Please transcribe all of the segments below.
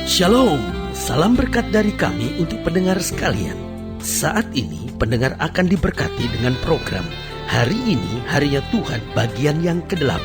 Shalom, salam berkat dari kami untuk pendengar sekalian. Saat ini pendengar akan diberkati dengan program Hari Ini Harinya Tuhan bagian yang ke-8.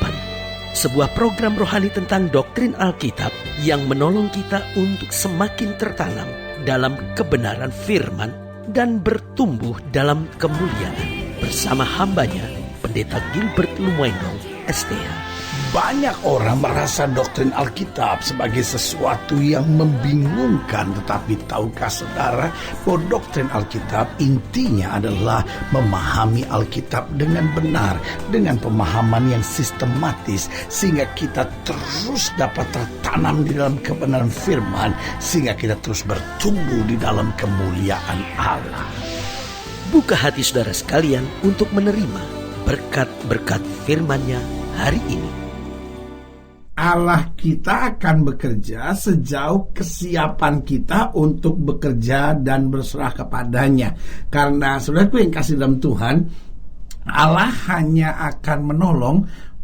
Sebuah program rohani tentang doktrin Alkitab yang menolong kita untuk semakin tertanam dalam kebenaran firman dan bertumbuh dalam kemuliaan. Bersama hambanya, Pendeta Gilbert Lumoindong, STH. Banyak orang merasa doktrin Alkitab sebagai sesuatu yang membingungkan. Tetapi tahukah saudara bahwa doktrin Alkitab intinya adalah memahami Alkitab dengan benar, dengan pemahaman yang sistematis, sehingga kita terus dapat tertanam di dalam kebenaran firman, sehingga kita terus bertumbuh di dalam kemuliaan Allah. Buka hati saudara sekalian untuk menerima berkat-berkat firman-Nya hari ini. Allah kita akan bekerja sejauh kesiapan kita untuk bekerja dan berserah kepadanya. Karena saudaraku yang kasih dalam Tuhan, Allah hanya akan menolong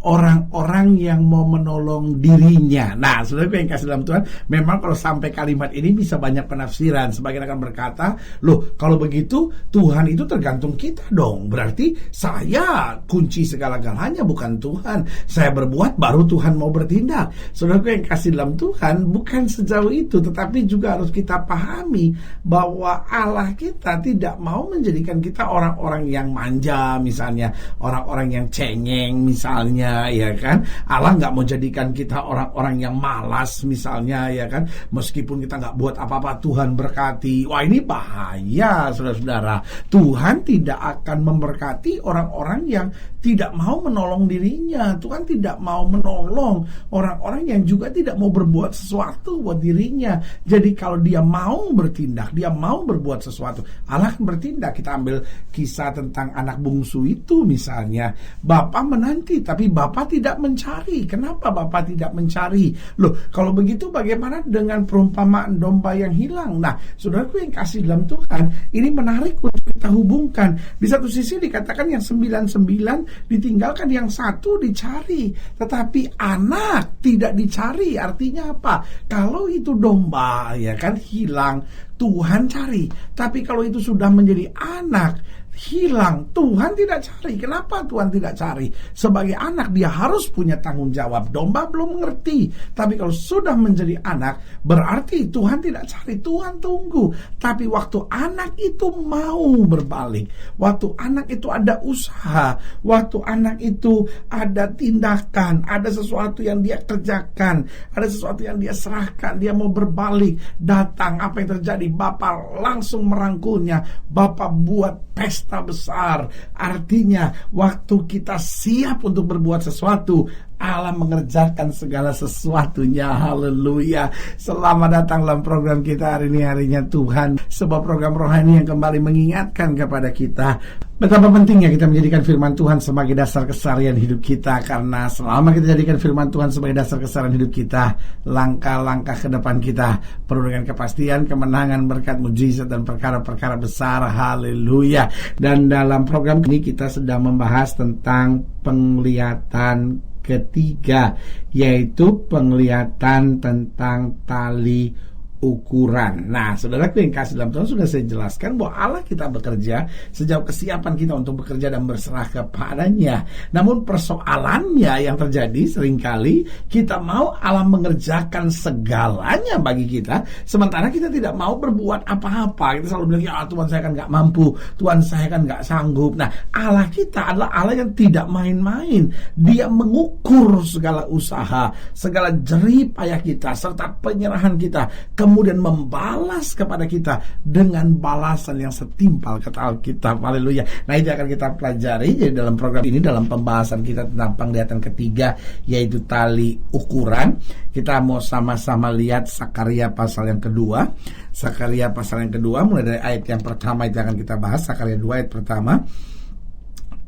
orang-orang yang mau menolong dirinya. Nah, saudaraku yang kasih dalam Tuhan, memang kalau sampai kalimat ini bisa banyak penafsiran. Sebagian akan berkata, loh kalau begitu Tuhan itu tergantung kita dong. Berarti saya kunci segala-galanya, bukan Tuhan. Saya berbuat baru Tuhan mau bertindak. Saudaraku yang kasih dalam Tuhan, bukan sejauh itu. Tetapi juga harus kita pahami bahwa Allah kita tidak mau menjadikan kita orang-orang yang manja misalnya, orang-orang yang cengeng misalnya, ya kan. Allah nggak mau jadikan kita orang-orang yang malas misalnya, ya kan. Meskipun kita nggak buat apa-apa, Tuhan berkati. Wah, ini bahaya saudara-saudara. Tuhan tidak akan memberkati orang-orang yang tidak mau menolong dirinya. Tuhan tidak mau menolong orang-orang yang juga tidak mau berbuat sesuatu buat dirinya. Jadi kalau dia mau bertindak, dia mau berbuat sesuatu, Allah akan bertindak. Kita ambil kisah tentang anak bungsu itu misalnya. Bapak menanti tapi Bapak tidak mencari. Kenapa Bapak tidak mencari? Loh, kalau begitu bagaimana dengan perumpamaan domba yang hilang? Nah, saudaraku yang kasih dalam Tuhan, ini menarik untuk kita hubungkan. Di satu sisi dikatakan yang 99 ditinggalkan, yang satu dicari. Tetapi anak tidak dicari. Artinya apa? Kalau itu domba, ya kan, hilang, Tuhan cari. Tapi kalau itu sudah menjadi anak hilang, Tuhan tidak cari. Kenapa Tuhan tidak cari? Sebagai anak dia harus punya tanggung jawab. Domba belum mengerti, tapi kalau sudah menjadi anak, berarti Tuhan tidak cari, Tuhan tunggu. Tapi waktu anak itu mau berbalik, waktu anak itu ada usaha, waktu anak itu ada tindakan, ada sesuatu yang dia kerjakan, ada sesuatu yang dia serahkan, dia mau berbalik, datang, apa yang terjadi? Bapak langsung merangkulnya, Bapak buat pesta besar. Artinya waktu kita siap untuk berbuat sesuatu, Allah mengerjakan segala sesuatunya. Haleluya. Selamat datang dalam program kita hari ini, Harinya Tuhan, sebuah program rohani yang kembali mengingatkan kepada kita betapa pentingnya kita menjadikan firman Tuhan sebagai dasar keseharian hidup kita. Karena selama kita jadikan firman Tuhan sebagai dasar keseharian hidup kita, langkah-langkah ke depan kita penuh dengan kepastian, kemenangan, berkat, mujizat, dan perkara-perkara besar. Haleluya. Dan dalam program ini kita sedang membahas tentang penglihatan ketiga, yaitu penglihatan tentang tali ukuran. Nah, saudaraku yang kasih dalam Tuhan, sudah saya jelaskan bahwa Allah kita bekerja sejauh kesiapan kita untuk bekerja dan berserah kepadanya. Namun persoalannya yang terjadi seringkali kita mau Allah mengerjakan segalanya bagi kita, sementara kita tidak mau berbuat apa-apa. Kita selalu bilang, ya Tuhan saya kan gak mampu, Tuhan saya kan gak sanggup. Nah, Allah kita adalah Allah yang tidak main-main. Dia mengukur segala usaha, segala jerih payah kita, serta penyerahan kita, kemudian membalas kepada kita dengan balasan yang setimpal, kata Alkitab. Haleluya. Nah, itu akan kita pelajari jadi dalam program ini, dalam pembahasan kita tentang penglihatan ketiga, yaitu tali ukuran. Kita mau sama-sama lihat Sakaria pasal yang kedua. Sakaria pasal yang kedua, mulai dari ayat yang pertama itu akan kita bahas. Sakaria 2 ayat pertama.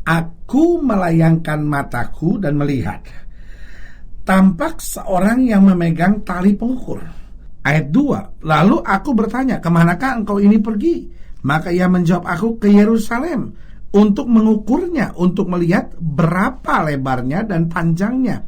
Aku melayangkan mataku dan melihat, tampak seorang yang memegang tali pengukur. Ayat 2, lalu aku bertanya, kemanakah engkau ini pergi? Maka ia menjawab aku, ke Yerusalem, untuk mengukurnya, untuk melihat berapa lebarnya dan panjangnya.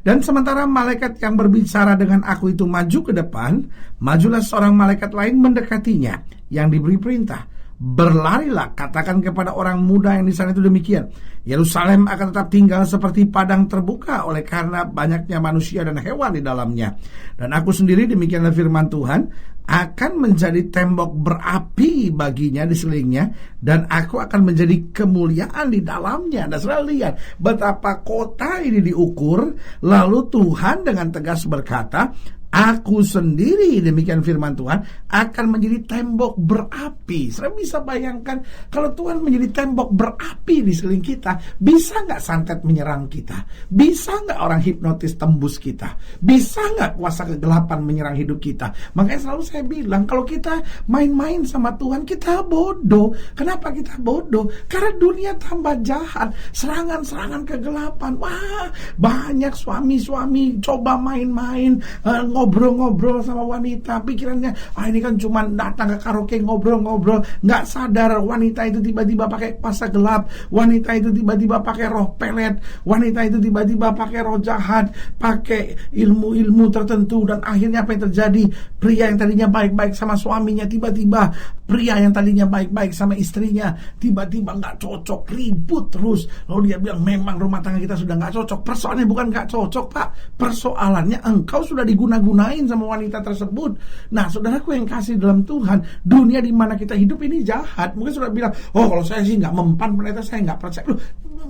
Dan sementara malaikat yang berbicara dengan aku itu maju ke depan, majulah seorang malaikat lain mendekatinya yang diberi perintah, berlarilah, katakan kepada orang muda yang di sana itu demikian, Yerusalem akan tetap tinggal seperti padang terbuka oleh karena banyaknya manusia dan hewan di dalamnya. Dan aku sendiri, demikianlah firman Tuhan, akan menjadi tembok berapi baginya di sekelilingnya, dan aku akan menjadi kemuliaan di dalamnya. Dan saudara lihat betapa kota ini diukur, lalu Tuhan dengan tegas berkata, aku sendiri, demikian firman Tuhan, akan menjadi tembok berapi. Saya bisa bayangkan kalau Tuhan menjadi tembok berapi di sekeliling kita, bisa nggak santet menyerang kita? Bisa nggak orang hipnotis tembus kita? Bisa nggak kuasa kegelapan menyerang hidup kita? Makanya selalu saya bilang, kalau kita main-main sama Tuhan, kita bodoh. Kenapa kita bodoh? Karena dunia tambah jahat, serangan-serangan kegelapan. Wah, banyak suami-suami coba main-main, ngobrol-ngobrol sama wanita, pikirannya ini kan cuma datang ke karaoke ngobrol-ngobrol, nggak sadar wanita itu tiba-tiba pakai kuasa gelap, wanita itu tiba-tiba pakai roh pelet, wanita itu tiba-tiba pakai roh jahat, pakai ilmu-ilmu tertentu. Dan akhirnya apa yang terjadi? Pria yang tadinya baik-baik sama suaminya, tiba-tiba pria yang tadinya baik-baik sama istrinya, tiba-tiba nggak cocok, ribut terus. Lalu dia bilang, memang rumah tangga kita sudah nggak cocok. Persoalannya bukan nggak cocok, Pak, persoalannya engkau sudah gunain sama wanita tersebut. Nah, saudaraku yang kasih dalam Tuhan, dunia di mana kita hidup ini jahat. Mungkin saudara bilang, kalau saya sih nggak mempan, pendeta, saya nggak percaya. Loh,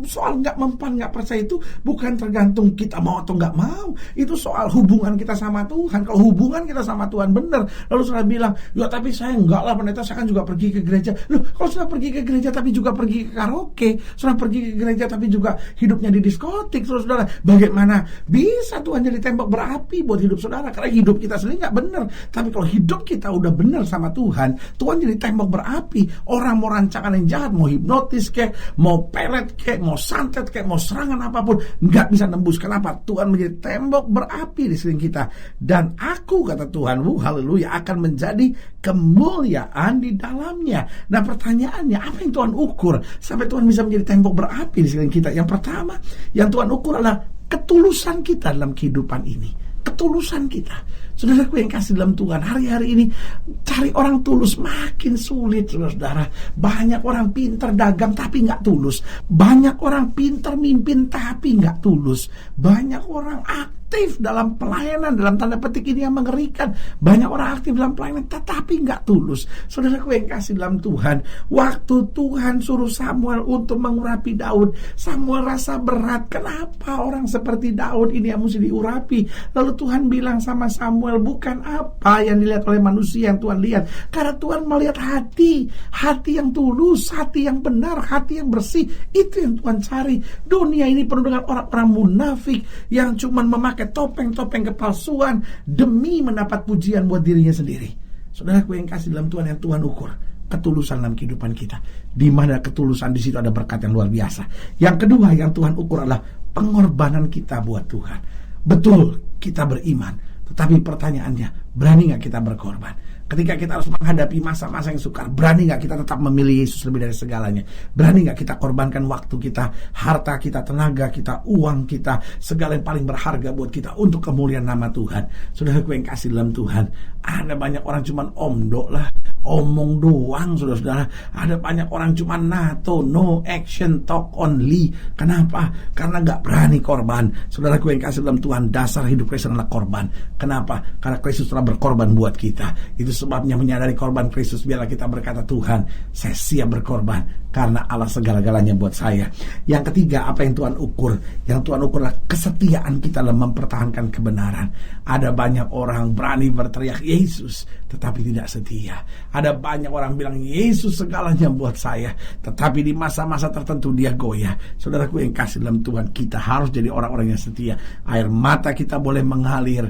soal nggak mempan, nggak percaya itu bukan tergantung kita mau atau nggak mau. Itu soal hubungan kita sama Tuhan. Kalau hubungan kita sama Tuhan benar, lalu saudara bilang, ya tapi saya enggak lah pendeta, saya kan juga pergi ke gereja. Loh, kalau sudah pergi ke gereja tapi juga pergi ke karaoke, sudah pergi ke gereja tapi juga hidupnya di diskotik, saudara, bagaimana bisa Tuhan jadi tembok berapi buat hidup saudara? Karena hidup kita sendiri nggak benar. Tapi kalau hidup kita udah benar sama Tuhan, Tuhan jadi tembok berapi. Orang mau rancangan yang jahat, mau hipnotis kek, mau pelet kek, mau santet kek, mau serangan apapun, nggak bisa nembus. Kenapa? Tuhan menjadi tembok berapi di sekeliling kita. Dan aku, kata Tuhan, haleluya, akan menjadi kemuliaan di dalamnya. Nah, pertanyaannya, apa yang Tuhan ukur sampai Tuhan bisa menjadi tembok berapi di sekeliling kita? Yang pertama, yang Tuhan ukur adalah ketulusan kita dalam kehidupan ini. Ketulusan kita. Saudaraku yang kasih dalam Tuhan, hari-hari ini cari orang tulus makin sulit, saudara. Banyak orang pintar dagang tapi nggak tulus. Banyak orang pintar mimpin tapi nggak tulus. Banyak orang aktif dalam pelayanan, dalam tanda petik ini yang mengerikan. Banyak orang aktif dalam pelayanan tetapi nggak tulus. Saudaraku yang kasih dalam Tuhan, waktu Tuhan suruh Samuel untuk mengurapi Daud, Samuel rasa berat. Kenapa orang seperti Daud ini yang mesti diurapi? Lalu Tuhan bilang sama Samuel, bukan apa yang dilihat oleh manusia yang Tuhan lihat, karena Tuhan melihat hati yang tulus, hati yang benar, hati yang bersih. Itu yang Tuhan cari. Dunia ini penuh dengan orang-orang munafik yang cuma memakai topeng-topeng kepalsuan demi mendapat pujian buat dirinya sendiri. Saudaraku yang kasih dalam Tuhan, yang Tuhan ukur ketulusan dalam kehidupan kita. Di mana ketulusan, di situ ada berkat yang luar biasa. Yang kedua yang Tuhan ukur adalah pengorbanan kita buat Tuhan. Betul, kita beriman, tetapi pertanyaannya, berani gak kita berkorban? Ketika kita harus menghadapi masa-masa yang sukar, berani gak kita tetap memilih Yesus lebih dari segalanya? Berani gak kita korbankan waktu kita, harta kita, tenaga kita, uang kita, segala yang paling berharga buat kita untuk kemuliaan nama Tuhan? Saudaraku yang kasih dalam Tuhan, ada banyak orang cuman omdo lah, omong doang, saudara-saudara. Ada banyak orang cuma NATO, no action, talk only. Kenapa? Karena gak berani korban. Saudaraku yang kasih dalam Tuhan, dasar hidup Kristus adalah korban. Kenapa? Karena Kristus telah berkorban buat kita. Itu sebabnya menyadari korban Kristus, biarlah kita berkata, Tuhan, saya siap berkorban karena Allah segala-galanya buat saya. Yang ketiga, apa yang Tuhan ukur? Yang Tuhan ukur adalah kesetiaan kita dalam mempertahankan kebenaran. Ada banyak orang berani berteriak Yesus tetapi tidak setia. Ada banyak orang bilang Yesus segalanya buat saya, tetapi di masa-masa tertentu dia goyah. Saudaraku yang kasih dalam Tuhan, kita harus jadi orang-orang yang setia. Air mata kita boleh mengalir,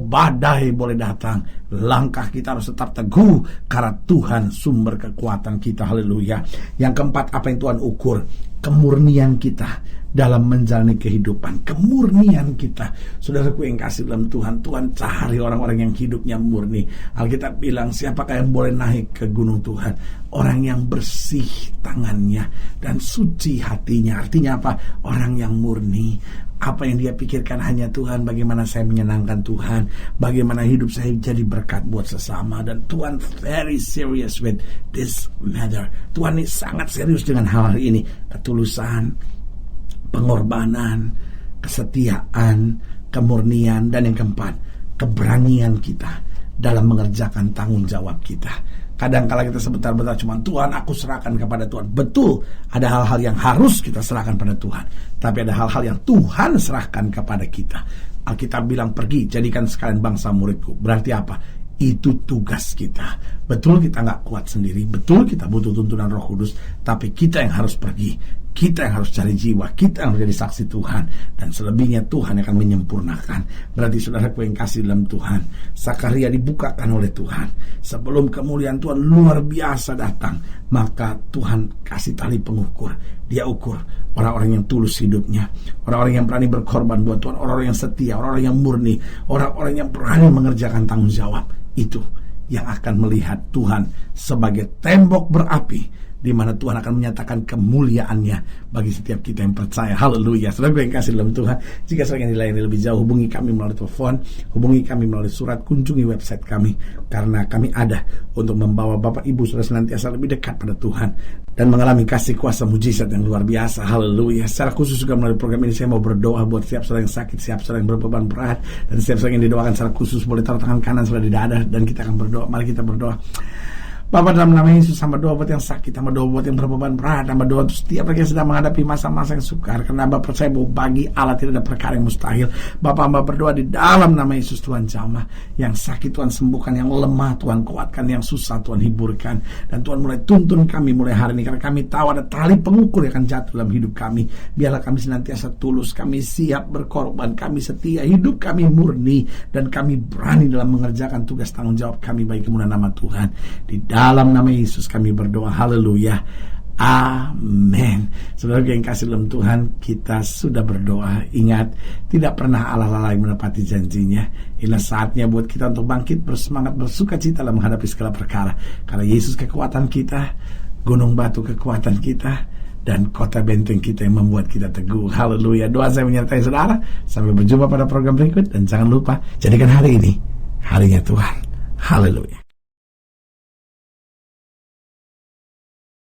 badai boleh datang, langkah kita harus tetap teguh karena Tuhan sumber kekuatan kita. Haleluya. Yang keempat, apa yang Tuhan ukur? kemurnian kita dalam menjalani kehidupan, kemurnian kita. Saudaraku yang kasih dalam Tuhan, Tuhan cari orang-orang yang hidupnya murni. Alkitab bilang, siapakah yang boleh naik ke gunung Tuhan? Orang yang bersih tangannya dan suci hatinya. Artinya apa? Orang yang murni. Apa yang dia pikirkan hanya Tuhan, bagaimana saya menyenangkan Tuhan, bagaimana hidup saya jadi berkat buat sesama. Dan Tuhan very serious with this matter. Tuhan ini sangat serius dengan hal ini. Ketulusan, pengorbanan, kesetiaan, kemurnian, dan yang keempat, keberanian kita dalam mengerjakan tanggung jawab kita. Kadang-kala kita sebentar-bentar cuma, Tuhan aku serahkan kepada Tuhan. Betul, ada hal-hal yang harus kita serahkan pada Tuhan, tapi ada hal-hal yang Tuhan serahkan kepada kita. Alkitab bilang, pergi jadikan sekalian bangsa muridku. Berarti apa? Itu tugas kita. Betul kita gak kuat sendiri, betul kita butuh tuntunan Roh Kudus, tapi kita yang harus pergi, kita yang harus cari jiwa, kita yang harus jadi saksi Tuhan, dan selebihnya Tuhan akan menyempurnakan. Berarti saudaraku yang kasih dalam Tuhan, Zakaria dibukakan oleh Tuhan. Sebelum kemuliaan Tuhan luar biasa datang, maka Tuhan kasih tali pengukur. Dia ukur orang-orang yang tulus hidupnya, orang-orang yang berani berkorban buat Tuhan, orang-orang yang setia, orang-orang yang murni, orang-orang yang berani mengerjakan tanggung jawab. Itu yang akan melihat Tuhan sebagai tembok berapi, di mana Tuhan akan menyatakan kemuliaannya bagi setiap kita yang percaya. Haleluya. Saudara yang kasih dalam Tuhan, jika saudara ingin dilayani lebih jauh, hubungi kami melalui telepon, hubungi kami melalui surat, kunjungi website kami, karena kami ada untuk membawa Bapak Ibu saudara senantiasa lebih dekat pada Tuhan dan mengalami kasih kuasa mujizat yang luar biasa. Haleluya. Secara khusus juga melalui program ini saya mau berdoa buat setiap saudara yang sakit, setiap saudara yang berbeban berat, dan setiap saudara yang didoakan secara khusus boleh taruh tangan kanan saudara di dada, dan kita akan berdoa. Mari kita berdoa. Bapak, dalam nama Yesus, hamba doa buat yang sakit, hamba doa buat yang berbeban berat, hamba doa untuk setiap yang sedang menghadapi masa-masa yang sukar, karena hamba percaya bahwa bagi Allah tidak ada perkara yang mustahil. Bapak, hamba berdoa di dalam nama Yesus, Tuhan jamah yang sakit, Tuhan sembuhkan, yang lemah Tuhan kuatkan, yang susah Tuhan hiburkan, dan Tuhan mulai tuntun kami mulai hari ini, karena kami tahu ada tali pengukur yang akan jatuh dalam hidup kami. Biarlah kami senantiasa tulus, kami siap berkorban, kami setia, hidup kami murni, dan kami berani dalam mengerjakan tugas tanggung jawab kami bagi kemuliaan nama Tuhan. Di dalam nama Yesus kami berdoa. Haleluya. Amin. Saudara yang kasih dalam Tuhan, kita sudah berdoa. Ingat, tidak pernah Allah lalai menepati janjinya. Inilah saatnya buat kita untuk bangkit, bersemangat, bersuka cita dalam menghadapi segala perkara. Karena Yesus kekuatan kita, gunung batu kekuatan kita, dan kota benteng kita yang membuat kita teguh. Haleluya. Doa saya menyertai saudara. Sampai berjumpa pada program berikut. Dan jangan lupa, jadikan hari ini harinya Tuhan. Haleluya.